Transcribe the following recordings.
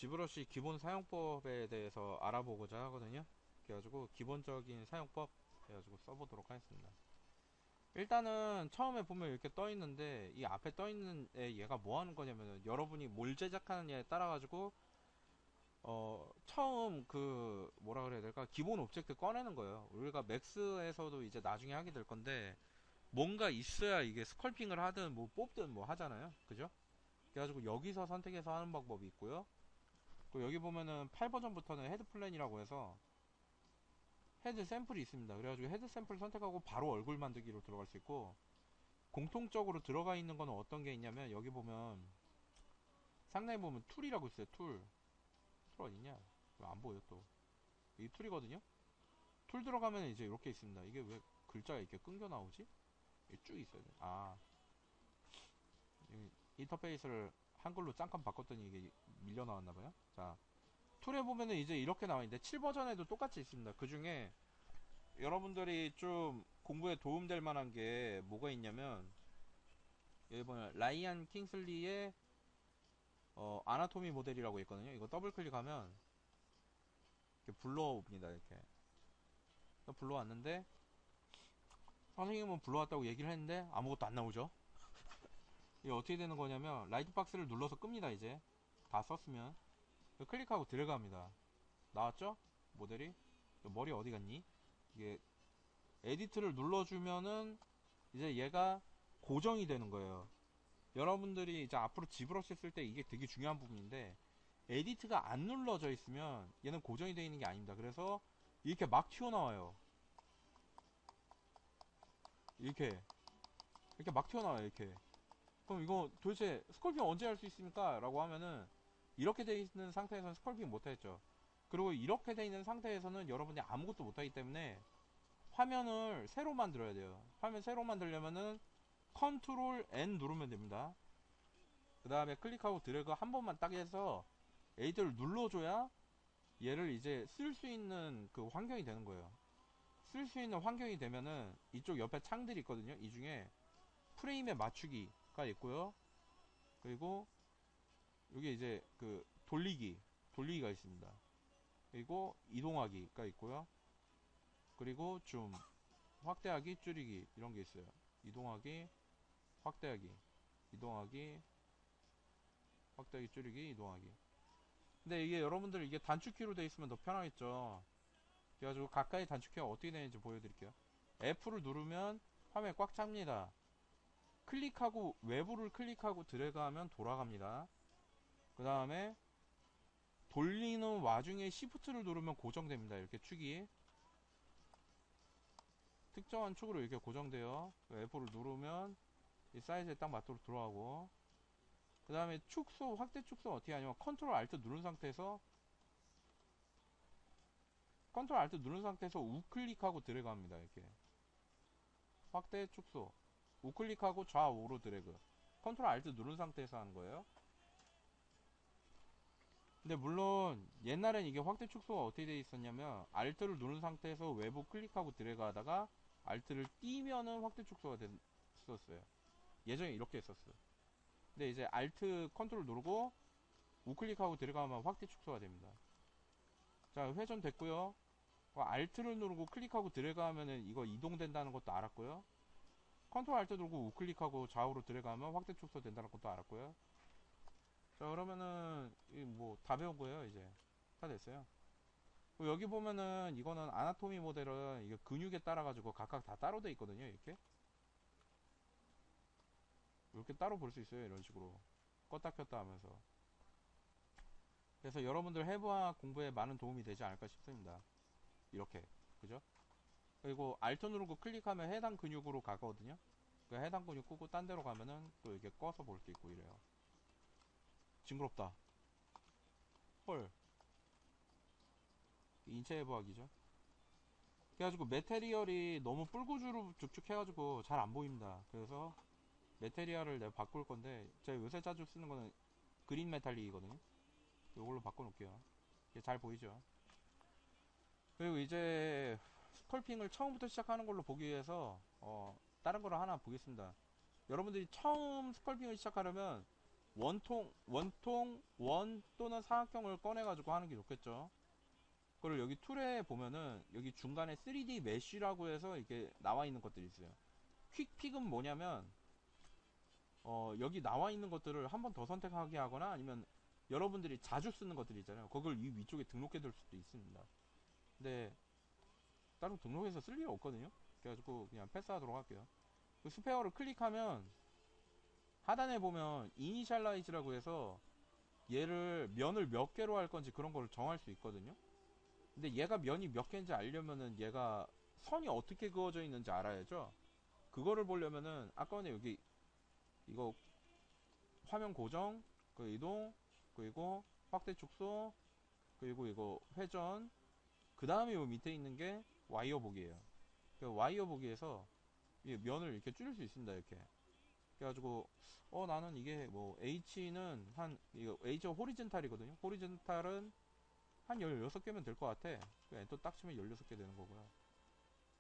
지브러시 기본 사용법에 대해서 알아보고자 하거든요. 그래가지고 기본적인 사용법 해가지고 써보도록 하겠습니다. 일단은 처음에 보면 이렇게 떠 있는데 이 앞에 떠 있는 애 얘가 뭐 하는 거냐면은 여러분이 뭘 제작하느냐에 따라 가지고 처음 그 뭐라 그래야 될까 기본 오브젝트 꺼내는 거예요. 우리가 맥스에서도 이제 나중에 하게 될 건데 뭔가 있어야 이게 스컬핑을 하든 뭐 뽑든 뭐 하잖아요. 그죠? 그래가지고 여기서 선택해서 하는 방법이 있고요. 그 여기 보면은 8버전부터는 헤드 플랜이라고 해서 헤드 샘플이 있습니다. 그래가지고 헤드 샘플 선택하고 바로 얼굴 만들기로 들어갈 수 있고, 공통적으로 들어가 있는 거는 어떤 게 있냐면 여기 보면 상단에 보면 툴이라고 있어요. 툴 어딨냐? 안 보여. 또 이 툴이거든요. 툴 들어가면 이제 이렇게 있습니다. 이게 왜 글자가 이렇게 끊겨 나오지? 이게 쭉 있어야 돼. 인터페이스를 한글로 잠깐 바꿨더니 이게 밀려 나왔나봐요. 자, 툴에 보면은 이제 이렇게 나와 있는데 7버전에도 똑같이 있습니다. 그 중에 여러분들이 좀 공부에 도움될 만한 게 뭐가 있냐면 여기 보면 라이안 킹슬리의 아나토미 모델이라고 있거든요. 이거 더블 클릭하면 이렇게 불러옵니다. 이렇게 불러왔는데 선생님은 불러왔다고 얘기를 했는데 아무것도 안 나오죠. 이게 어떻게 되는 거냐면 라이트 박스를 눌러서 끕니다. 이제 다 썼으면 클릭하고 들어갑니다. 나왔죠? 모델이 머리 어디 갔니? 이게 에디트를 눌러주면은 이제 얘가 고정이 되는 거예요. 여러분들이 이제 앞으로 지브러시 쓸 때 이게 되게 중요한 부분인데 에디트가 안 눌러져 있으면 얘는 고정이 되어 있는 게 아닙니다. 그래서 이렇게 막 튀어나와요. 이렇게 막 튀어나와요. 이렇게. 그럼 이거 도대체 스컬핑 언제 할 수 있습니까? 라고 하면은 이렇게 되어 있는 상태에서는 스컬핑 못 하겠죠. 그리고 이렇게 되어 있는 상태에서는 여러분이 아무것도 못 하기 때문에 화면을 새로 만들어야 돼요. 화면 새로 만들려면은 컨트롤 N 누르면 됩니다. 그 다음에 클릭하고 드래그 한 번만 딱 해서 에이드를 눌러줘야 얘를 이제 쓸 수 있는 그 환경이 되는 거예요. 쓸 수 있는 환경이 되면은 이쪽 옆에 창들이 있거든요. 이 중에 프레임에 맞추기가 있고요. 그리고 여기 이제 그 돌리기가 있습니다. 그리고 이동하기가 있고요. 그리고 줌, 확대하기, 줄이기 이런 게 있어요. 이동하기, 확대하기, 이동하기, 확대하기, 줄이기, 이동하기. 근데 이게 여러분들 이게 단축키로 돼 있으면 더 편하겠죠. 그래가지고 가까이 단축키가 어떻게 되는지 보여드릴게요. F를 누르면 화면이 꽉 찹니다. 클릭하고 외부를 클릭하고 드래그하면 돌아갑니다. 그 다음에 돌리는 와중에 Shift를 누르면 고정됩니다. 이렇게 축이 특정한 축으로 이렇게 고정돼요. F를 누르면 이 사이즈에 딱 맞도록 들어가고, 그 다음에 축소 확대 축소 어떻게 하냐면 컨트롤 알트 누른 상태에서 우클릭하고 드래그합니다. 이렇게 확대 축소 우클릭하고 좌우로 드래그 컨트롤 알트 누른 상태에서 하는 거예요. 근데 물론 옛날엔 이게 확대 축소가 어떻게 돼 있었냐면 알트를 누른 상태에서 외부 클릭하고 드래그 하다가 알트를 띄면은 확대 축소가 됐었어요. 예전에 이렇게 했었어. 근데 이제 알트 컨트롤 누르고 우클릭하고 들어가면 확대 축소가 됩니다. 자, 회전 됐고요. 알트를 누르고 클릭하고 들어가면은 이거 이동된다는 것도 알았고요. 컨트롤 알트 누르고 우클릭하고 좌우로 들어가면 확대 축소 된다는 것도 알았고요. 자, 그러면은 뭐 다 배운 거예요. 이제 다 됐어요. 여기 보면은 이거는 아나토미 모델은 이게 근육에 따라 가지고 각각 다 따로 돼 있거든요. 이렇게 따로 볼 수 있어요. 이런 식으로 껐다 켰다 하면서. 그래서 여러분들 해부학 공부에 많은 도움이 되지 않을까 싶습니다. 이렇게, 그죠? 그리고 알트 누르고 클릭하면 해당 근육으로 가거든요. 그 해당 근육 끄고 딴 데로 가면은 또 이렇게 꺼서 볼 수 있고 이래요. 징그럽다. 헐. 인체 해부학이죠. 그래가지고 메테리얼이 너무 뿔구죽죽 해가지고 잘 안 보입니다. 그래서 메테리얼을 내가 바꿀 건데 제가 요새 자주 쓰는 거는 그린 메탈릭이거든요. 이걸로 바꿔놓을게요. 이게 잘 보이죠? 그리고 이제 스컬핑을 처음부터 시작하는 걸로 보기 위해서 다른 거를 하나 보겠습니다. 여러분들이 처음 스컬핑을 시작하려면 원 또는 사각형을 꺼내가지고 하는 게 좋겠죠. 그리고 여기 툴에 보면은 여기 중간에 3D 메쉬라고 해서 이렇게 나와 있는 것들이 있어요. 퀵픽은 뭐냐면 여기 나와 있는 것들을 한 번 더 선택하게 하거나 아니면 여러분들이 자주 쓰는 것들이 있잖아요. 그걸 이 위쪽에 등록해 둘 수도 있습니다. 근데 따로 등록해서 쓸 일은 없거든요. 그래가지고 그냥 패스하도록 할게요. 그 스페어를 클릭하면 하단에 보면 이니셜라이즈라고 해서 얘를 면을 몇 개로 할 건지 그런 걸 정할 수 있거든요. 근데 얘가 면이 몇 개인지 알려면은 얘가 선이 어떻게 그어져 있는지 알아야죠. 그거를 보려면은 아까 전에 여기 이거 화면 고정, 그 이동, 그리고 확대 축소, 그리고 이거 회전, 그 다음에 요 밑에 있는 게 와이어 보기예요. 그 와이어 보기에서 이 면을 이렇게 줄일 수 있습니다. 이렇게. 그래가지고 나는 이게 뭐 H는 한 이거 H가 호리젠탈이거든요. 호리젠탈은 한 16개면 될 것 같아. 그 엔터 딱 치면 16개 되는 거고요.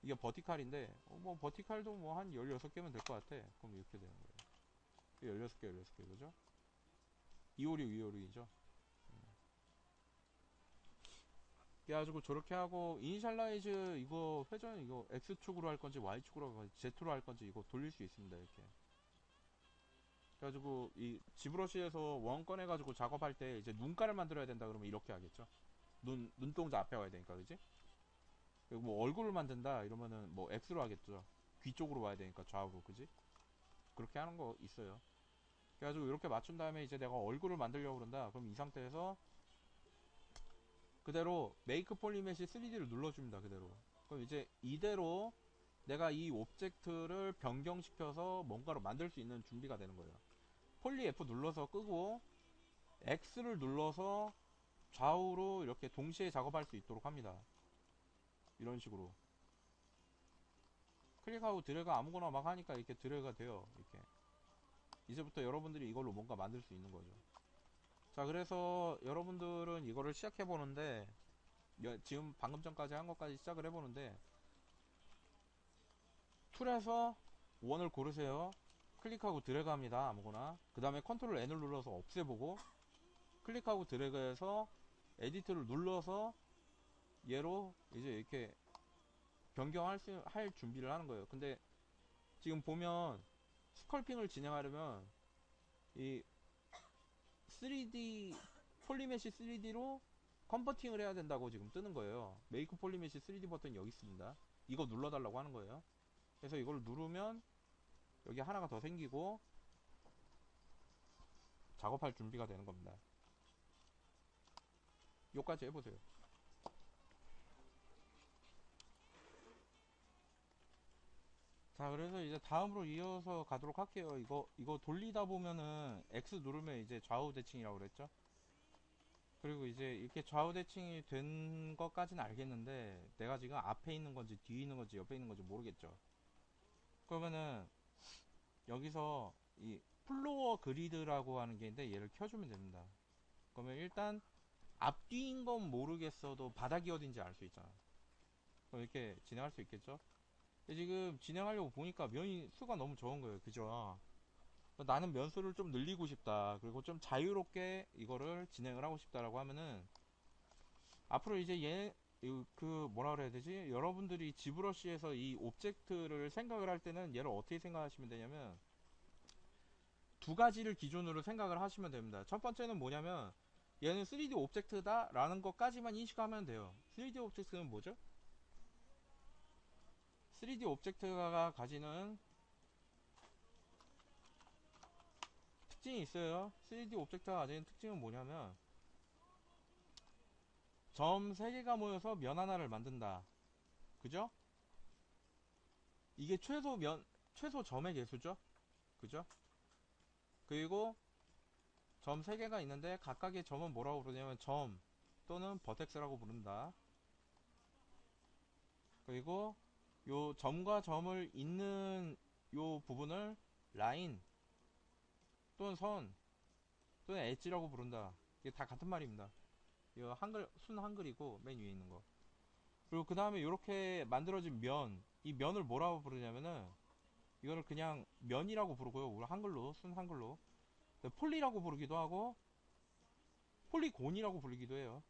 이게 버티칼인데 뭐 버티칼도 뭐 한 16개면 될 것 같아. 그럼 이렇게 되는 거예요. 16개 16개 그죠? 256 256이죠. 그래가지고 저렇게 하고 이니셜라이즈 이거 회전 이거 X축으로 할 건지 Y축으로 할 건지 Z로 할 건지 이거 돌릴 수 있습니다. 이렇게. 그래가지고 이 지브러시에서 원 꺼내가지고 작업할 때 이제 눈가를 만들어야 된다 그러면 이렇게 하겠죠. 눈동자 앞에 와야 되니까 그지? 그리고 뭐 얼굴을 만든다 이러면은 뭐 X로 하겠죠. 귀 쪽으로 와야 되니까 좌우로 그지? 그렇게 하는 거 있어요. 그래가지고 이렇게 맞춘 다음에 이제 내가 얼굴을 만들려고 그런다. 그럼 이 상태에서 그대로 메이크 폴리메시 3D를 눌러줍니다. 그대로. 그럼 이제 이대로 내가 이 오브젝트를 변경시켜서 뭔가로 만들 수 있는 준비가 되는 거예요. 폴리 F 눌러서 끄고 X를 눌러서 좌우로 이렇게 동시에 작업할 수 있도록 합니다. 이런 식으로 클릭하고 드래그 아무거나 막 하니까 이렇게 드래그가 돼요. 이렇게 이제부터 여러분들이 이걸로 뭔가 만들 수 있는 거죠. 자, 그래서 여러분들은 이거를 시작해 보는데 지금 방금 전까지 한 것까지 시작을 해보는데 툴에서 원을 고르세요. 클릭하고 드래그 합니다. 아무거나. 그 다음에 컨트롤 N을 눌러서 없애보고 클릭하고 드래그해서 에디트를 눌러서 얘로 이제 이렇게 할 준비를 하는 거예요. 근데 지금 보면 스컬핑을 진행하려면 이 3D 폴리메시 3D로 컨버팅을 해야 된다고 지금 뜨는 거예요. 메이크 폴리메시 3D 버튼이 여기 있습니다. 이거 눌러달라고 하는 거예요. 그래서 이걸 누르면 여기 하나가 더 생기고 작업할 준비가 되는 겁니다. 요까지 해보세요. 자, 그래서 이제 다음으로 이어서 가도록 할게요. 이거 돌리다 보면은 X 누르면 이제 좌우 대칭이라고 그랬죠? 그리고 이제 이렇게 좌우 대칭이 된 것까지는 알겠는데 내가 지금 앞에 있는 건지 뒤에 있는 건지 옆에 있는 건지 모르겠죠. 그러면은 여기서 이 플로어 그리드라고 하는 게 있는데 얘를 켜주면 됩니다. 그러면 일단 앞뒤인 건 모르겠어도 바닥이 어딘지 알 수 있잖아. 그럼 이렇게 진행할 수 있겠죠? 근데 지금 진행하려고 보니까 면이 수가 너무 적은 거예요. 그죠? 나는 면수를 좀 늘리고 싶다. 그리고 좀 자유롭게 이거를 진행을 하고 싶다라고 하면은 앞으로 이제 그 뭐라 그래야 되지? 여러분들이 지브러시에서 이 오브젝트를 생각을 할 때는 얘를 어떻게 생각하시면 되냐면 두 가지를 기준으로 생각을 하시면 됩니다. 첫 번째는 뭐냐면 얘는 3D 오브젝트다 라는 것까지만 인식하면 돼요. 3D 오브젝트는 뭐죠? 3D 오브젝트가 가지는 특징이 있어요. 3D 오브젝트가 가지는 특징은 뭐냐면 점 3개가 모여서 면 하나를 만든다. 그죠? 이게 최소 점의 개수죠? 그죠? 그리고 점 3개가 있는데 각각의 점은 뭐라고 부르냐면 점 또는 버텍스라고 부른다. 그리고 요 점과 점을 잇는 요 부분을 라인 또는 선 또는 엣지라고 부른다. 이게 다 같은 말입니다. 이거 순 한글이고 맨 위에 있는 거. 그리고 그 다음에 이렇게 만들어진 이 면을 뭐라고 부르냐면은 이거를 그냥 면이라고 부르고요. 우리 한글로 순 한글로 폴리라고 부르기도 하고 폴리곤이라고 부르기도 해요.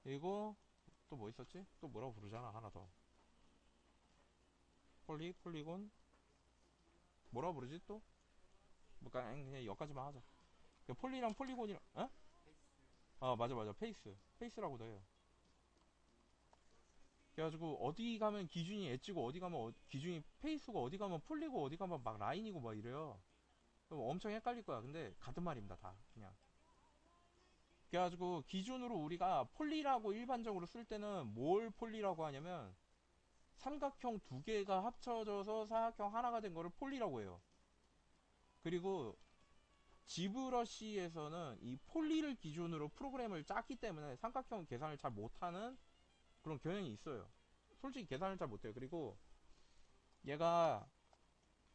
그리고 또 뭐 있었지? 또 뭐라고 부르잖아 하나 더. 폴리곤 뭐라고 부르지 또? 뭐 그냥 여기까지만 하자. 폴리랑 폴리곤이랑 어? 맞아 페이스라고도 해요. 그래가지고 어디 가면 기준이 엣지고 어디 가면 기준이 페이스고 어디 가면 폴리고 어디 가면 막 라인이고 막 이래요. 그럼 엄청 헷갈릴 거야. 근데 같은 말입니다 다 그냥. 그래가지고 기준으로 우리가 폴리라고 일반적으로 쓸 때는 뭘 폴리라고 하냐면 삼각형 두 개가 합쳐져서 사각형 하나가 된 거를 폴리라고 해요. 그리고 지브러시에서는 이 폴리를 기준으로 프로그램을 짰기 때문에 삼각형 계산을 잘 못하는 그런 경향이 있어요. 솔직히 계산을 잘 못해요. 그리고 얘가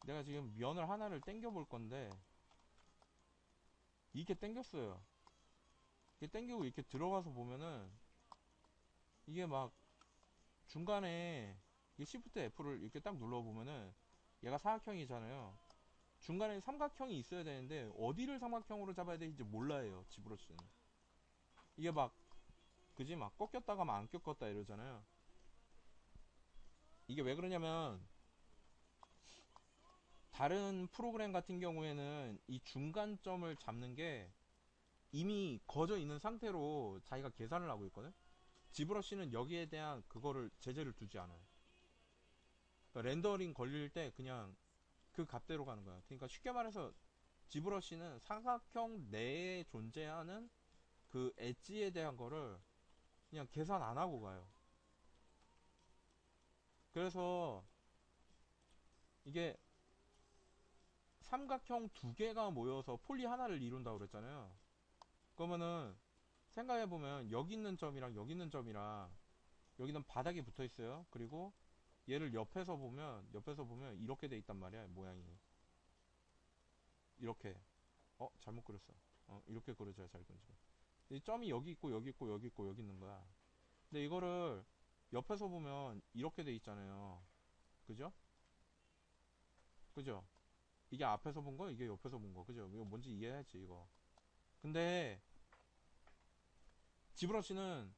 내가 지금 면을 하나를 땡겨 볼 건데 이렇게 땡겼어요. 이렇게 땡기고 이렇게 들어가서 보면은 이게 막 중간에 이게 Shift F를 이렇게 딱 눌러 보면은 얘가 사각형이잖아요. 중간에 삼각형이 있어야 되는데 어디를 삼각형으로 잡아야 되는지 몰라요. 지브러시는 이게 막 그지 막 꺾였다가 막 안 꺾였다 이러잖아요. 이게 왜 그러냐면 다른 프로그램 같은 경우에는 이 중간점을 잡는 게 이미 거져 있는 상태로 자기가 계산을 하고 있거든. 지브러시는 여기에 대한 그거를 제재를 두지 않아요. 그러니까 렌더링 걸릴 때 그냥 그 값대로 가는 거야. 그러니까 쉽게 말해서 지브러시는 삼각형 내에 존재하는 그 엣지에 대한 거를 그냥 계산 안 하고 가요. 그래서 이게 삼각형 두 개가 모여서 폴리 하나를 이룬다고 그랬잖아요. 그러면은 생각해보면 여기 있는 점이랑 여기 있는 점이랑 여기는 바닥에 붙어 있어요. 그리고 얘를 옆에서 보면 이렇게 돼 있단 말이야. 모양이 이렇게. 잘못 그렸어. 이렇게 그려줘야 잘 그려져. 이 점이 여기 있고 여기 있고 여기 있고 여기 있는 거야. 근데 이거를 옆에서 보면 이렇게 돼 있잖아요. 그죠? 그죠? 이게 앞에서 본 거, 이게 옆에서 본 거. 그죠? 이거 뭔지 이해해야지 이거. 근데 지브러시는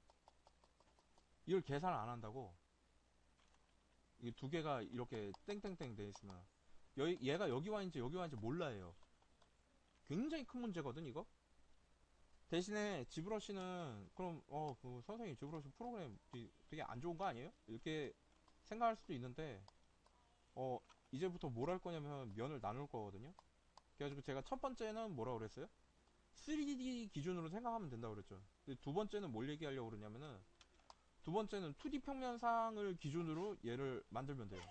이걸 계산을 안 한다고. 이 두 개가 이렇게 땡땡땡 돼 있으면 얘가 여기 와 있는지 여기 와 있는지 몰라요. 굉장히 큰 문제거든 이거. 대신에 지브러시는 그럼 그 선생님 지브러시 프로그램 되게 안 좋은 거 아니에요? 이렇게 생각할 수도 있는데 어 이제부터 뭘 할 거냐면 면을 나눌 거거든요. 그래가지고 제가 첫 번째는 뭐라 그랬어요? 3D 기준으로 생각하면 된다고 그랬죠. 근데 두 번째는 뭘 얘기하려고 그러냐면은 두 번째는 2D 평면상을 기준으로 얘를 만들면 돼요.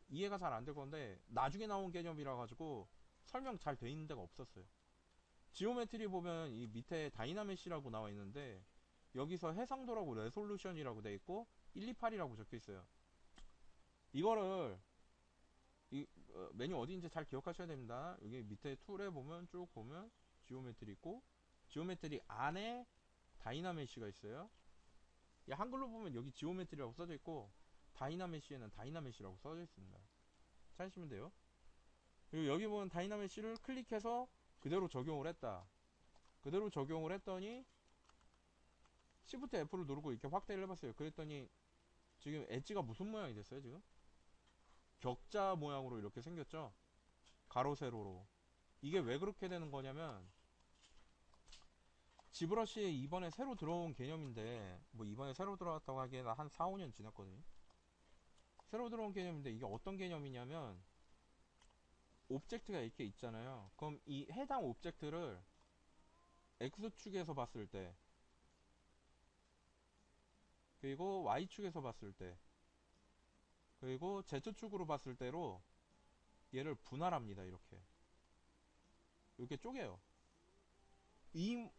이해가 잘 안 될 건데 나중에 나온 개념이라 가지고 설명 잘 돼 있는 데가 없었어요. 지오메트리 보면 이 밑에 다이나메시라고 나와 있는데 여기서 해상도라고 레솔루션이라고 돼 있고 128이라고 적혀 있어요. 이거를 이 메뉴 어디인지 잘 기억하셔야 됩니다. 여기 밑에 툴에 보면 쭉 보면 지오메트리 있고 지오메트리 안에 다이나메시가 있어요. 한글로 보면 여기 지오메트리라고 써져 있고 다이나메시에는 다이나메시라고 써져 있습니다. 찾으시면 돼요. 그리고 여기 보면 다이나메시를 클릭해서 그대로 적용을 했다. 그대로 적용을 했더니 Shift F를 누르고 이렇게 확대를 해봤어요. 그랬더니 지금 엣지가 무슨 모양이 됐어요 지금? 격자 모양으로 이렇게 생겼죠. 가로 세로로. 이게 왜 그렇게 되는 거냐면 지브러시에 이번에 새로 들어온 개념인데 뭐 이번에 새로 들어왔다고 하기에는 한 4, 5년 지났거든요. 새로 들어온 개념인데 이게 어떤 개념이냐면 오브젝트가 이렇게 있잖아요. 그럼 이 해당 오브젝트를 X축에서 봤을 때 그리고 Y축에서 봤을 때 그리고 Z축으로 봤을 때로 얘를 분할합니다. 이렇게 쪼개요.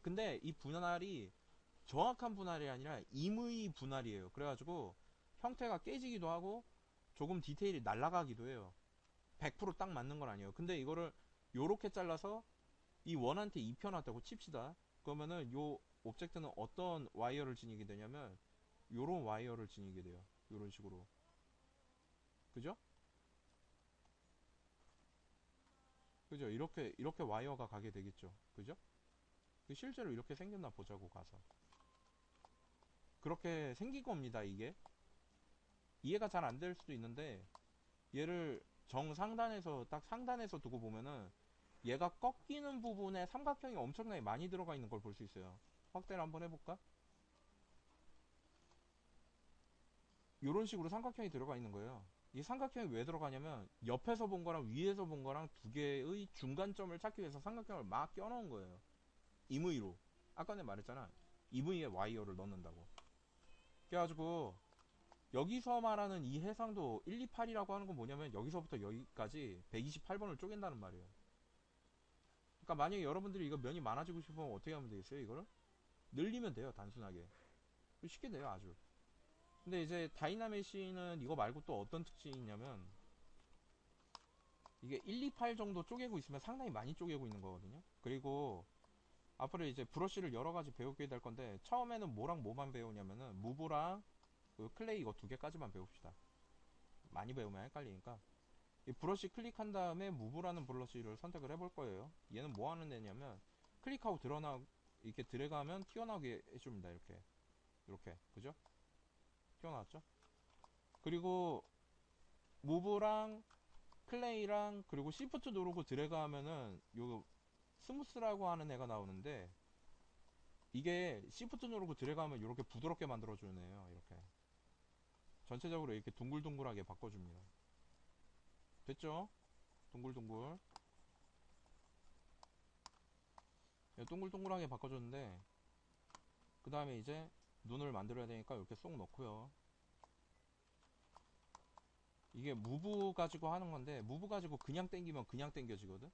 근데 이 분할이 정확한 분할이 아니라 임의 분할이에요. 그래가지고 형태가 깨지기도 하고 조금 디테일이 날아가기도 해요. 100%딱 맞는 건 아니에요. 근데 이거를 요렇게 잘라서 이 원한테 입혀놨다고 칩시다. 그러면은 요 오브젝트는 어떤 와이어를 지니게 되냐면 요런 와이어를 지니게 돼요. 요런 식으로. 그죠? 그죠? 이렇게 와이어가 가게 되겠죠. 그죠? 그 실제로 이렇게 생겼나 보자고 가서. 그렇게 생긴 겁니다, 이게. 이해가 잘 안 될 수도 있는데, 얘를 정상단에서, 딱 상단에서 두고 보면은, 얘가 꺾이는 부분에 삼각형이 엄청나게 많이 들어가 있는 걸 볼 수 있어요. 확대를 한번 해볼까? 이런 식으로 삼각형이 들어가 있는 거예요. 이 삼각형이 왜 들어가냐면 옆에서 본 거랑 위에서 본 거랑 두 개의 중간점을 찾기 위해서 삼각형을 막 껴놓은 거예요. 임의로. 아까 내가 말했잖아. 임의에 와이어를 넣는다고. 그래가지고 여기서 말하는 이 해상도 128이라고 하는 건 뭐냐면 여기서부터 여기까지 128번을 쪼갠다는 말이에요. 그러니까 만약에 여러분들이 이거 면이 많아지고 싶으면 어떻게 하면 되겠어요? 이거를 늘리면 돼요. 단순하게. 쉽게 돼요. 아주. 근데 이제 다이나메시는 이거 말고 또 어떤 특징이 있냐면 이게 1, 2, 8 정도 쪼개고 있으면 상당히 많이 쪼개고 있는 거거든요. 그리고 앞으로 이제 브러쉬를 여러 가지 배우게 될 건데 처음에는 뭐랑 뭐만 배우냐면은 무브랑 그 클레이 이거 두 개까지만 배웁시다. 많이 배우면 헷갈리니까 이 브러쉬 클릭한 다음에 무브라는 브러쉬를 선택을 해볼 거예요. 얘는 뭐 하는 애냐면 클릭하고 드러나 이렇게 드래그하면 튀어나오게 해줍니다. 이렇게 그죠? 튀어나왔죠? 그리고 무브랑 클레이랑 그리고 시프트 누르고 드래그 하면은 요 스무스라고 하는 애가 나오는데 이게 시프트 누르고 드래그 하면 이렇게 부드럽게 만들어주는 애예요. 이렇게 전체적으로 이렇게 둥글둥글하게 바꿔줍니다. 됐죠? 둥글둥글 동글동글하게 바꿔줬는데 그 다음에 이제 눈을 만들어야 되니까 이렇게 쏙 넣고요. 이게 무브 가지고 하는 건데 무브 가지고 그냥 당기면 그냥 당겨지거든.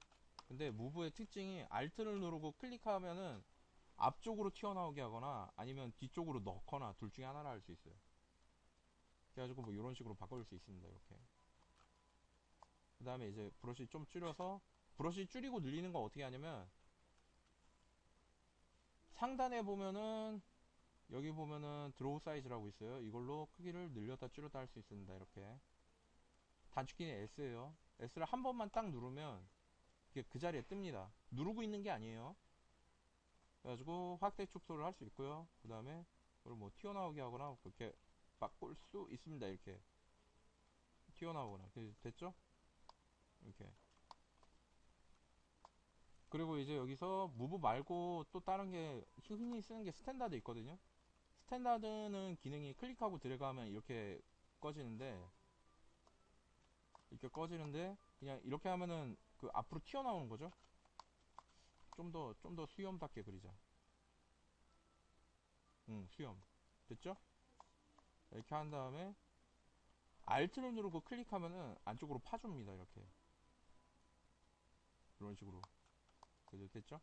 근데 무브의 특징이 Alt를 누르고 클릭하면은 앞쪽으로 튀어나오게 하거나 아니면 뒤쪽으로 넣거나 둘 중에 하나를 할 수 있어요. 그래가지고 뭐 이런 식으로 바꿀 수 있습니다. 이렇게. 그 다음에 이제 브러쉬 좀 줄여서 브러쉬 줄이고 늘리는 거 어떻게 하냐면 상단에 보면은 여기 보면은 드로우 사이즈라고 있어요. 이걸로 크기를 늘렸다 줄였다 할 수 있습니다. 이렇게 단축키는 S예요. S를 한 번만 딱 누르면 이게 그 자리에 뜹니다. 누르고 있는 게 아니에요. 그래가지고 확대 축소를 할 수 있고요. 그 다음에 그걸 뭐 튀어나오게 하거나 그렇게 바꿀 수 있습니다. 이렇게 튀어나오거나 됐죠? 이렇게. 그리고 이제 여기서 무브 말고 또 다른 게 흔히 쓰는 게 스탠다드 있거든요. 스탠다드는 기능이 클릭하고 들어가면 이렇게 꺼지는데 그냥 이렇게 하면은 그 앞으로 튀어나오는 거죠. 좀 더 수염답게 그리자. 수염. 됐죠? 이렇게 한 다음에 Alt를 누르고 클릭하면은 안쪽으로 파줍니다. 이렇게. 이런 식으로. 됐죠?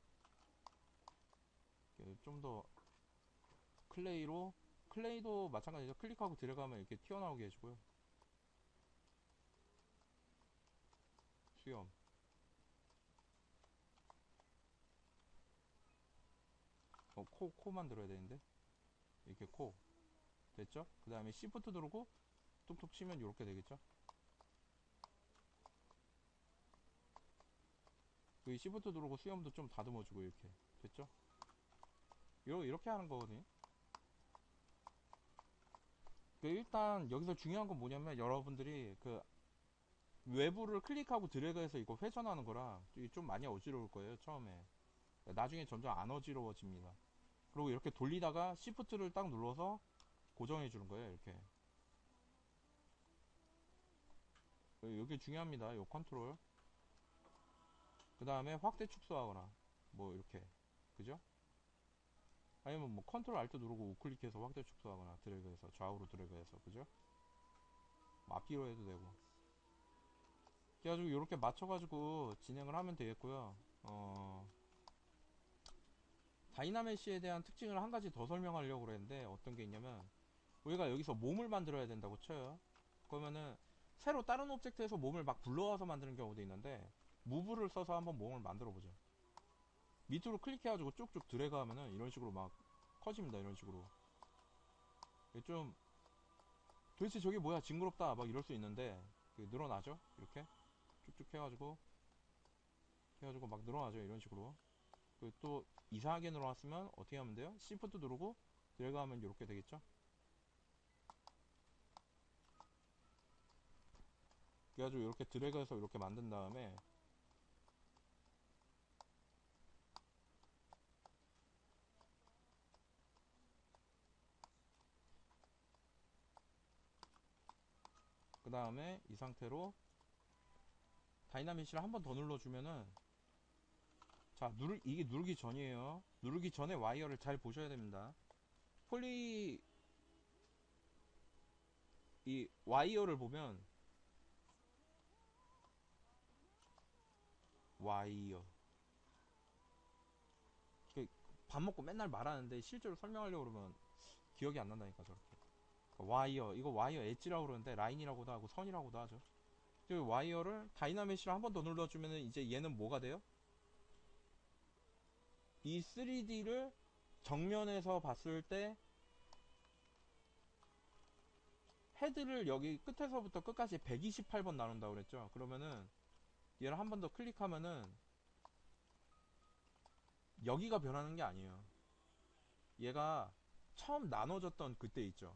좀 더 클레이도 마찬가지죠. 클릭하고 들어가면 이렇게 튀어나오게 해주고요. 수염. 코 만들어야 되는데. 이렇게 코. 됐죠? 그 다음에 Shift 누르고 툭툭 치면 이렇게 되겠죠? 그 Shift 누르고 수염도 좀 다듬어주고 이렇게. 됐죠? 이렇게 하는 거거든요. 일단 여기서 중요한 건 뭐냐면 여러분들이 그 외부를 클릭하고 드래그해서 이거 회전하는 거라 좀 많이 어지러울 거예요 처음에. 나중에 점점 안 어지러워집니다. 그리고 이렇게 돌리다가 Shift를 딱 눌러서 고정해 주는 거예요 이렇게. 이게 중요합니다. 요 컨트롤. 그 다음에 확대 축소하거나 뭐 이렇게. 그죠? 아니면 뭐 컨트롤 알트 누르고 우클릭해서 확대 축소하거나 드래그해서 좌우로 드래그해서. 그죠? 앞뒤로 해도 되고. 그래가지고 이렇게 맞춰가지고 진행을 하면 되겠고요. 다이나메시에 대한 특징을 한 가지 더 설명하려고 그랬는데 어떤 게 있냐면 우리가 여기서 몸을 만들어야 된다고 쳐요. 그러면은 새로 다른 오브젝트에서 몸을 막 불러와서 만드는 경우도 있는데 무브를 써서 한번 몸을 만들어 보죠. 밑으로 클릭해가지고 쭉쭉 드래그 하면은 이런 식으로 막 커집니다. 이런 식으로. 좀 도대체 저게 뭐야 징그럽다 막 이럴 수 있는데 늘어나죠. 이렇게 쭉쭉 해가지고 그래가지고 막 늘어나죠. 이런 식으로. 그 또 이상하게 늘어났으면 어떻게 하면 돼요? Shift 누르고 드래그 하면 이렇게 되겠죠. 그래가지고 이렇게 드래그해서 이렇게 만든 다음에 그 다음에 이 상태로 다이나믹시를 한 번 더 눌러주면은 자 이게 누르기 전이에요. 누르기 전에 와이어를 잘 보셔야 됩니다. 폴리 이 와이어를 보면 와이어 밥 먹고 맨날 말하는데 실제로 설명하려고 그러면 기억이 안 난다니까 저렇게. 그러니까 와이어 이거 와이어 엣지라고 그러는데 라인이라고도 하고 선이라고도 하죠. 그 와이어를 다이나메시를 한 번 더 눌러주면은 이제 얘는 뭐가 돼요? 이 3D를 정면에서 봤을 때 헤드를 여기 끝에서부터 끝까지 128번 나눈다고 그랬죠. 그러면은 얘를 한 번 더 클릭하면은 여기가 변하는 게 아니에요. 얘가 처음 나눠졌던 그때 있죠.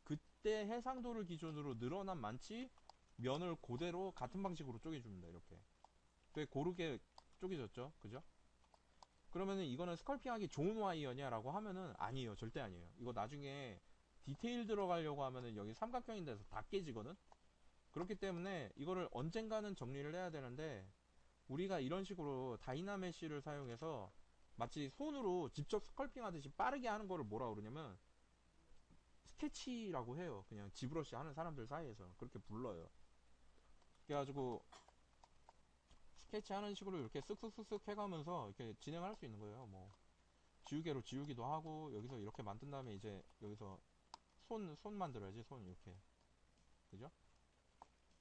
그때 해상도를 기준으로 늘어난 만치 면을 그대로 같은 방식으로 쪼개줍니다. 이렇게. 되게 고르게 쪼개졌죠. 그죠? 그러면은 이거는 스컬핑하기 좋은 와이어냐라고 하면은 아니에요. 절대 아니에요. 이거 나중에 디테일 들어가려고 하면은 여기 삼각형인 데서 다 깨지거든? 그렇기 때문에 이거를 언젠가는 정리를 해야 되는데 우리가 이런 식으로 다이나메시를 사용해서 마치 손으로 직접 스컬핑 하듯이 빠르게 하는 거를 뭐라 그러냐면 스케치라고 해요. 그냥 지브러시 하는 사람들 사이에서 그렇게 불러요. 그래가지고 스케치 하는 식으로 이렇게 쓱쓱쓱쓱 해가면서 이렇게 진행할 수 있는 거예요. 뭐 지우개로 지우기도 하고 여기서 이렇게 만든 다음에 이제 여기서 손 만들어야지. 손 이렇게. 그죠?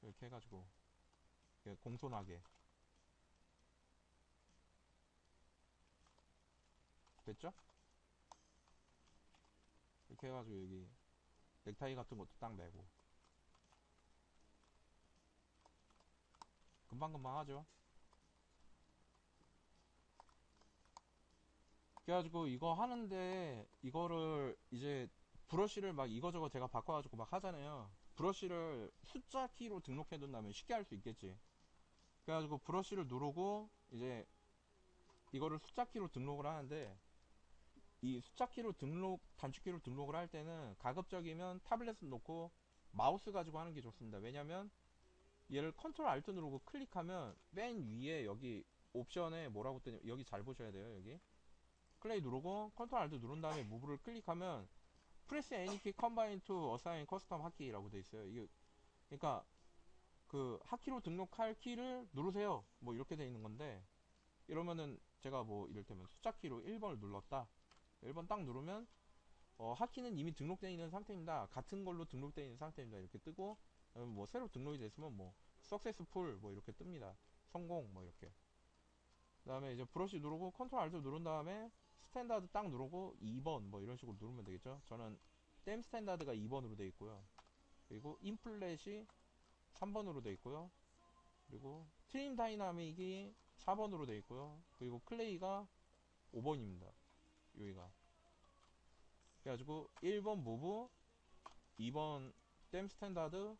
이렇게 해가지고 공손하게 됐죠? 이렇게 해가지고 여기 넥타이 같은 것도 딱 매고 금방금방 하죠. 그래가지고 이거 하는데 이거를 이제 브러쉬를 막 이거저거 제가 바꿔가지고 막 하잖아요. 브러쉬를 숫자 키로 등록해둔다면 쉽게 할 수 있겠지. 그래가지고 브러쉬를 누르고 이제 이거를 숫자 키로 등록을 하는데 이 숫자 키로 단축키로 등록을 할 때는 가급적이면 타블렛을 놓고 마우스 가지고 하는 게 좋습니다. 왜냐면 얘를 컨트롤 알트 누르고 클릭하면 맨 위에 여기 옵션에 뭐라고 뜨냐 여기 잘 보셔야 돼요. 여기 플레이 누르고 컨트롤 알트 누른 다음에 무브를 클릭하면 프레스 애니키 컴바인 투 어사인 커스텀 하키라고 돼 있어요. 이게 그러니까 그 하키로 등록할 키를 누르세요. 뭐 이렇게 돼 있는 건데 이러면은 제가 뭐 이를테면 숫자 키로 1번을 눌렀다. 1번 딱 누르면 하키는 이미 등록되어 있는 상태입니다. 같은 걸로 등록되어 있는 상태입니다. 이렇게 뜨고 뭐 새로 등록이 됐으면 뭐 석세스풀 뭐 이렇게 뜹니다. 성공 뭐 이렇게. 그다음에 이제 브러쉬 누르고 컨트롤 알트 누른 다음에 스탠다드 딱 누르고 2번 뭐 이런 식으로 누르면 되겠죠. 저는 댐 스탠다드가 2번으로 되어 있고요. 그리고 인플렛이 3번으로 되어 있고요. 그리고 트림 다이나믹이 4번으로 되어 있고요. 그리고 클레이가 5번입니다. 여기가. 그래가지고 1번 무브, 2번 댐 스탠다드,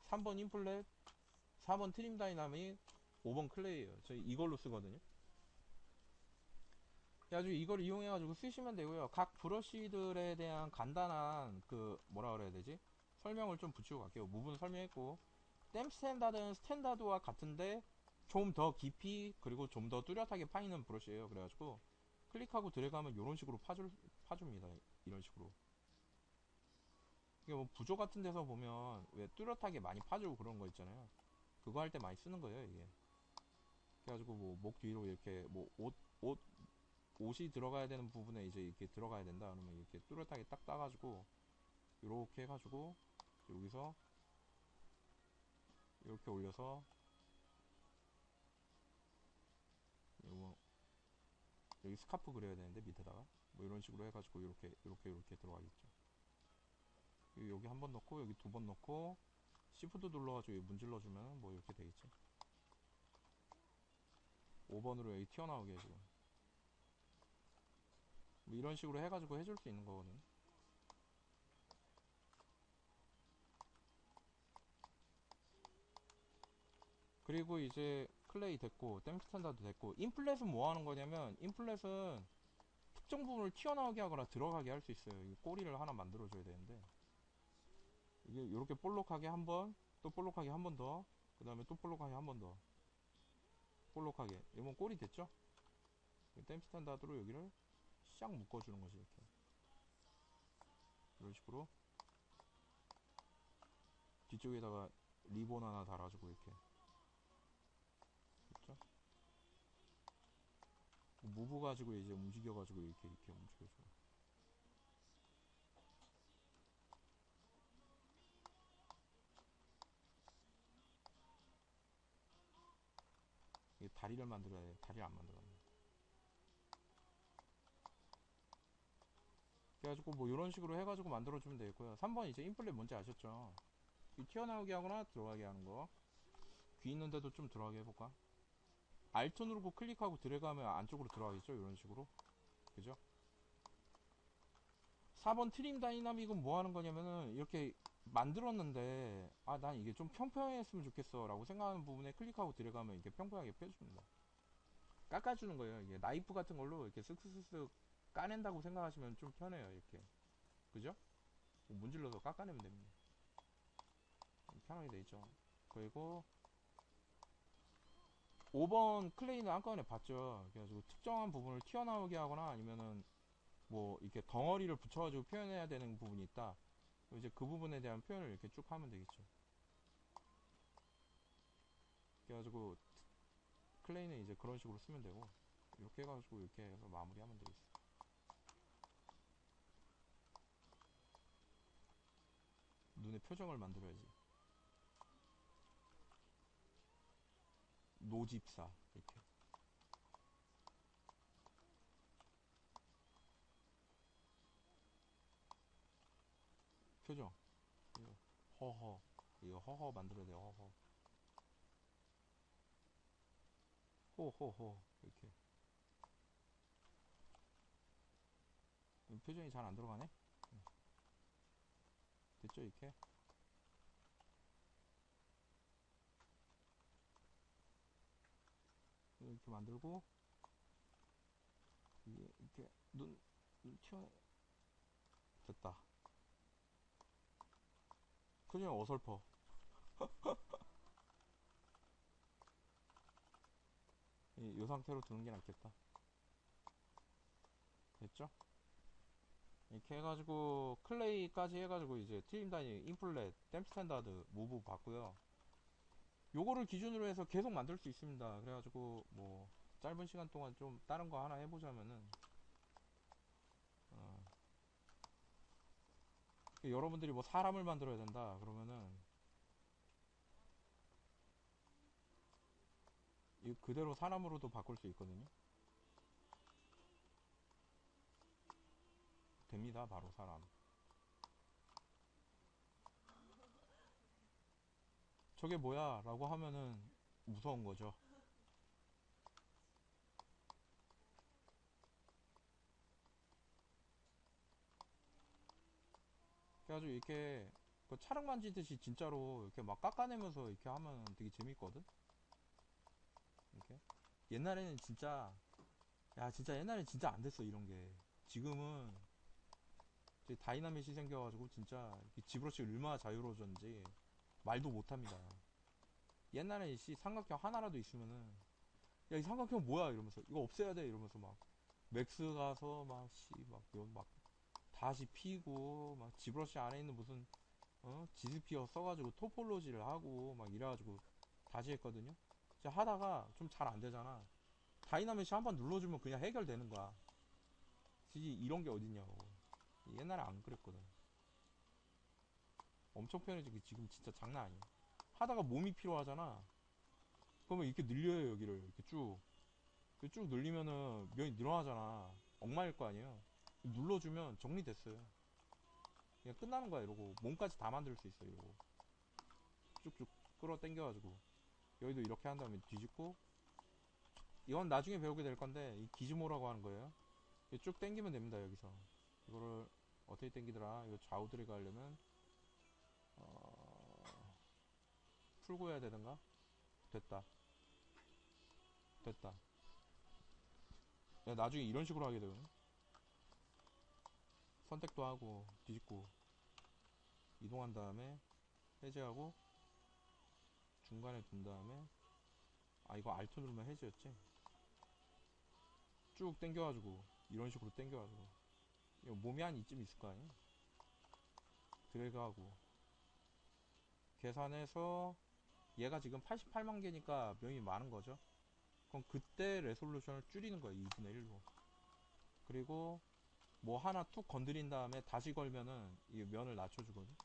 3번 인플렛, 4번 트림 다이나믹, 5번 클레이예요. 저희 이걸로 쓰거든요. 그래가지고 이걸 이용해가지고 쓰시면 되고요. 각 브러쉬들에 대한 간단한 그 뭐라 그래야 되지? 설명을 좀 붙이고 갈게요. 무분 설명했고 댐 스탠다드는 스탠다드와 같은데 좀 더 깊이 그리고 좀 더 뚜렷하게 파이는 브러쉬예요. 그래가지고 클릭하고 드래그하면 이런 식으로 파줍니다. 이런 식으로. 이게 뭐 부조 같은 데서 보면 왜 뚜렷하게 많이 파주고 그런 거 있잖아요. 그거 할 때 많이 쓰는 거예요, 이게. 그래가지고 뭐 목 뒤로 이렇게 뭐 옷이 들어가야 되는 부분에 이제 이렇게 들어가야 된다 그러면 이렇게 뚜렷하게 딱 따가지고 이렇게 해가지고 여기서 이렇게 올려서 요거 여기 스카프 그려야 되는데 밑에다가 뭐 이런 식으로 해가지고 이렇게 들어가겠죠. 여기 한 번 넣고 여기 두 번 넣고 시프트 눌러가지고 문질러주면 뭐 이렇게 되겠지. 5번으로 여기 튀어나오게 지금 뭐 이런 식으로 해가지고 해줄 수 있는 거거든. 그리고 이제 클레이 됐고 댐 스탠다드 됐고, 인플렛은 뭐 하는 거냐면, 인플렛은 특정 부분을 튀어나오게 하거나 들어가게 할 수 있어요. 이 꼬리를 하나 만들어줘야 되는데, 이게 이렇게 볼록하게 한 번, 또 볼록하게 한 번 더, 그 다음에 또 볼록하게 한 번 더, 볼록하게. 이번 꼬리 됐죠? 댐 스탠다드로 여기를 샥 묶어주는 거지, 이렇게. 이런 식으로 뒤쪽에다가 리본 하나 달아주고 이렇게. 됐죠? 무브 가지고 이제 움직여가지고 이렇게 움직여줘. 이게 다리를 만들어야 돼. 다리를 안 만들었네. 그래가지고 뭐 이런 식으로 해가지고 만들어주면 되겠고요. 3번 이제 인플렛 뭔지 아셨죠? 이 튀어나오게 하거나 들어가게 하는 거. 귀 있는데도 좀 들어가게 해볼까? 알트 누르고 클릭하고 드래그하면 안쪽으로 들어가겠죠? 이런 식으로. 그죠? 4번 트림 다이나믹은 뭐 하는 거냐면은, 이렇게 만들었는데 아 난 이게 좀 평평했으면 좋겠어 라고 생각하는 부분에 클릭하고 들어가면 이게 평평하게 펴줍니다. 깎아주는 거예요. 이게 나이프 같은 걸로 이렇게 쓱쓱쓱쓱 까낸다고 생각하시면 좀 편해요. 이렇게. 그죠? 문질러서 깎아내면 됩니다. 편하게 돼 있죠. 그리고 5번 클레이는 아까 전에 봤죠. 그래가지고 특정한 부분을 튀어나오게 하거나 아니면은 뭐 이렇게 덩어리를 붙여가지고 표현해야 되는 부분이 있다. 이제 그 부분에 대한 표현을 이렇게 쭉 하면 되겠죠. 그래가지고 클레이는 이제 그런 식으로 쓰면 되고, 이렇게 해가지고 이렇게 해서 마무리하면 되겠어. 눈에 표정을 만들어야지. 노집사 이렇게 표정. 이거 허허, 이거 허허 만들어야 돼요. 허허, 호호호 이렇게. 표정이 잘 안 들어가네. 됐죠? 이렇게. 이렇게 만들고, 이게 이렇게 눈 튀어. 됐다. 그냥 어설퍼. 이 상태로 두는 게 낫겠다. 됐죠? 이렇게 해가지고 클레이까지 해가지고 이제 트림 다이닝, 인플렛, 댐 스탠다드, 무브 봤고요. 요거를 기준으로 해서 계속 만들 수 있습니다. 그래가지고 뭐 짧은 시간 동안 좀 다른 거 하나 해보자면은, 어, 여러분들이 뭐 사람을 만들어야 된다 그러면은 이 그대로 사람으로도 바꿀 수 있거든요. 됩니다. 바로 사람. 저게 뭐야 라고 하면은 무서운 거죠. 그래가지고 이렇게 그 촬영 만지듯이 진짜로 이렇게 막 깎아내면서 이렇게 하면 되게 재밌거든. 이렇게 옛날에는 진짜, 야 진짜 옛날엔 진짜 안 됐어 이런 게. 지금은 이제 다이나믹이 생겨가지고 진짜 지브러시 얼마나 자유로워졌는지 말도 못합니다. 옛날에 씨 삼각형 하나라도 있으면은, 야 이 삼각형 뭐야 이러면서 이거 없애야 돼 이러면서 막 맥스 가서 막 다시 피고, 막 지브러시 안에 있는 무슨 지스피어 써가지고 토폴로지를 하고 막 이래가지고 다시 했거든요. 이제 하다가 좀 잘 안 되잖아. 다이나믹이 한번 눌러주면 그냥 해결되는 거야. 굳이 이런 게 어딨냐고. 옛날에 안 그랬거든. 엄청 편해지고 지금 진짜 장난 아니야. 하다가 몸이 필요하잖아. 그러면 이렇게 늘려요 여기를 이렇게 쭉 늘리면은 면이 늘어나잖아. 엉망일 거 아니에요. 눌러주면 정리됐어요. 그냥 끝나는 거야 이러고. 몸까지 다 만들 수 있어 이러고. 쭉쭉 끌어 당겨가지고 여기도 이렇게 한 다음에 뒤집고 이건 나중에 배우게 될 건데 이 기즈모라고 하는 거예요. 이거 쭉 당기면 됩니다. 여기서 이거를 어떻게 당기더라. 이거 좌우 드래그 하려면 풀고 해야 되던가. 됐다. 됐다. 야, 나중에 이런 식으로 하게 되거든. 선택도 하고 뒤집고 이동한 다음에 해제하고 중간에 둔 다음에, 아 이거 알트 누르면 해제였지. 쭉 당겨가지고 이런 식으로 당겨가지고 이거 몸이 한 이쯤 있을 거 아니야. 드래그하고 계산해서 얘가 지금 88만 개니까 명이 많은 거죠. 그럼 그때 레솔루션을 줄이는 거예요. 2분의 1로. 그리고 뭐 하나 툭 건드린 다음에 다시 걸면은 이 면을 낮춰주거든.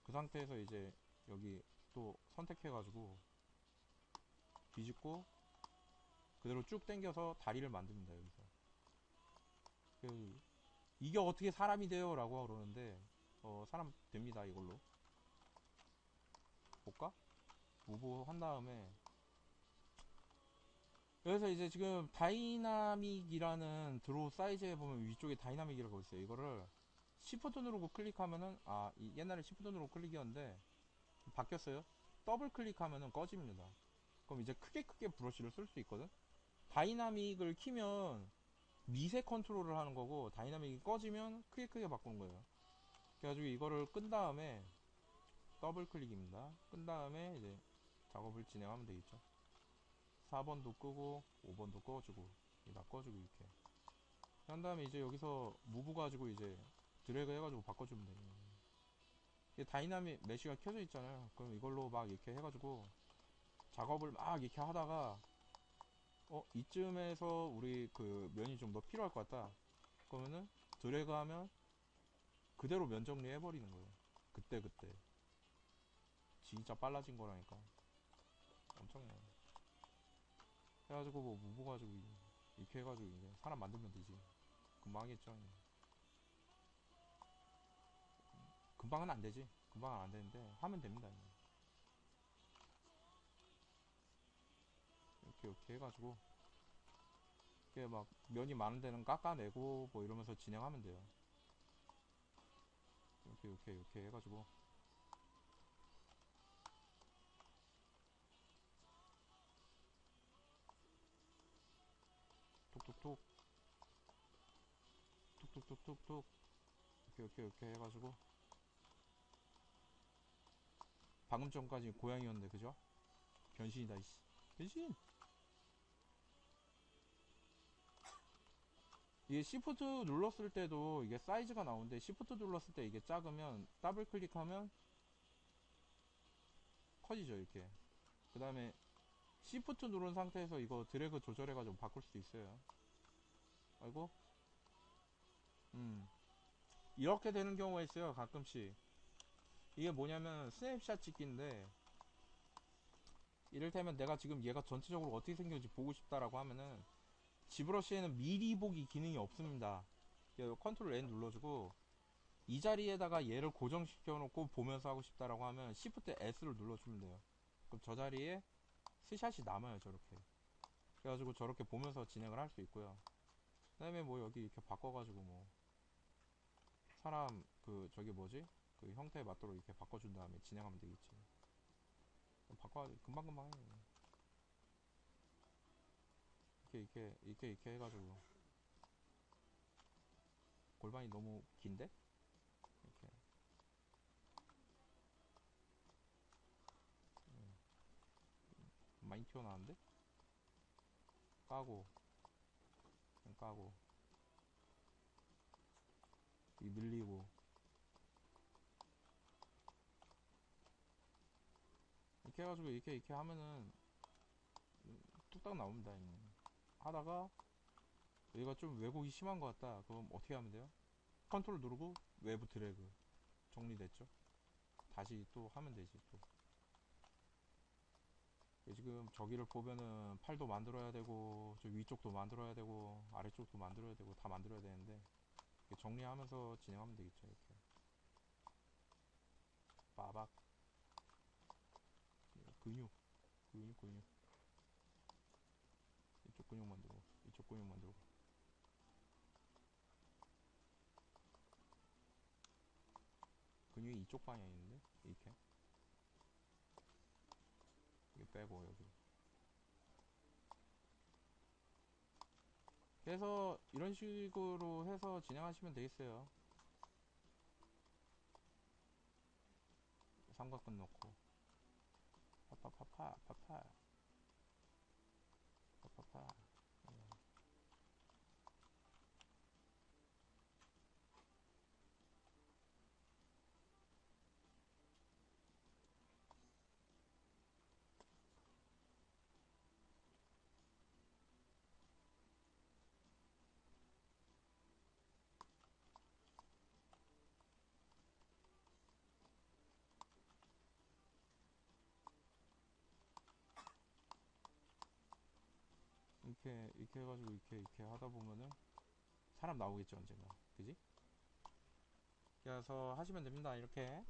그 상태에서 이제 여기 또 선택해가지고 뒤집고 그대로 쭉 당겨서 다리를 만듭니다. 여기서. 이게 어떻게 사람이 돼요? 라고 그러는데 사람 됩니다. 이걸로 볼까? 무브 한 다음에 그래서 이제 지금 다이나믹이라는 드로우 사이즈에 보면 위쪽에 다이나믹이라고 있어요. 이거를 시프트 누르고 클릭하면은, 옛날에 시프트 누르고 클릭이었는데 바뀌었어요. 더블 클릭하면은 꺼집니다. 그럼 이제 크게 브러쉬를 쓸 수 있거든. 다이나믹을 키면 미세 컨트롤을 하는 거고, 다이나믹이 꺼지면 크게 바꾸는 거예요. 그래가지고 이거를 끈 다음에 더블 클릭입니다. 끈 다음에 이제 작업을 진행하면 되겠죠. 4번도 끄고 5번도 꺼주고 다 꺼주고 이렇게 한 다음에 이제 여기서 무브 가지고 이제 드래그 해가지고 바꿔주면 돼요. 이게 다이나믹 메쉬가 켜져 있잖아요. 그럼 이걸로 막 이렇게 해가지고 작업을 막 이렇게 하다가 이쯤에서 우리 그 면이 좀 더 필요할 것 같다. 그러면은 드래그 하면 그대로 면 정리 해버리는 거예요. 그때 진짜 빨라진 거라니까. 엄청나요. 해가지고 뭐 무브 가지고 이렇게 해가지고 이제 사람 만들면 되지. 금방 하겠죠. 금방은 안 되지. 금방은 안 되는데 하면 됩니다. 이렇게 해가지고 이렇게 막 면이 많은 데는 깎아내고 뭐 이러면서 진행하면 돼요. 이렇게 해가지고 톡톡톡 톡톡톡톡톡 이렇게 해가지고 방금 전까지 고양이였는데 그죠? 변신이다 이씨. 변신. 이게 시프트 눌렀을 때도 이게 사이즈가 나오는데 시프트 눌렀을 때 이게 작으면 더블 클릭하면 커지죠 이렇게. 그 다음에 시프트 누른 상태에서 이거 드래그 조절해가지고 바꿀 수도 있어요. 아이고. 이렇게 되는 경우가 있어요 가끔씩. 이게 뭐냐면 스냅샷 찍기인데, 이를테면 내가 지금 얘가 전체적으로 어떻게 생겼는지 보고 싶다라고 하면은 지브러시에는 미리 보기 기능이 없습니다. 컨트롤 N 눌러주고 이 자리에다가 얘를 고정시켜 놓고 보면서 하고 싶다라고 하면 Shift S를 눌러주면 돼요. 그럼 저 자리에 스샷이 남아요 저렇게. 그래가지고 저렇게 보면서 진행을 할 수 있고요. 그 다음에 뭐 여기 이렇게 바꿔가지고 뭐 사람 그 저기 뭐지 그 형태에 맞도록 이렇게 바꿔준 다음에 진행하면 되겠지. 바꿔 금방금방 해. 이렇게 해가지고 골반이 너무 긴데? 이렇게 많이 튀어나왔는데? 까고 그냥 까고 이 늘리고 이렇게 해가지고 이렇게 하면은 뚝딱 나옵니다. 하다가 여기가 좀 왜곡이 심한 것 같다. 그럼 어떻게 하면 돼요? 컨트롤 누르고 외부 드래그. 정리됐죠? 다시 또 하면 되지 또. 지금 저기를 보면은 팔도 만들어야 되고 저 위쪽도 만들어야 되고 아래쪽도 만들어야 되고 다 만들어야 되는데 정리하면서 진행하면 되겠죠. 이렇게 빠박 근육 근육 근육 만들고, 이쪽 근육 만들고. 근육이 이쪽 방향에 있는데? 이렇게. 이게 빼고, 여기. 그래서, 이런 식으로 해서 진행하시면 되겠어요. 삼각근 넣고. 파파파파, 파파, 파파파. 이렇게 해가지고, 이렇게 하다 보면은, 사람 나오겠죠, 언젠가. 그지? 그래서 하시면 됩니다, 이렇게.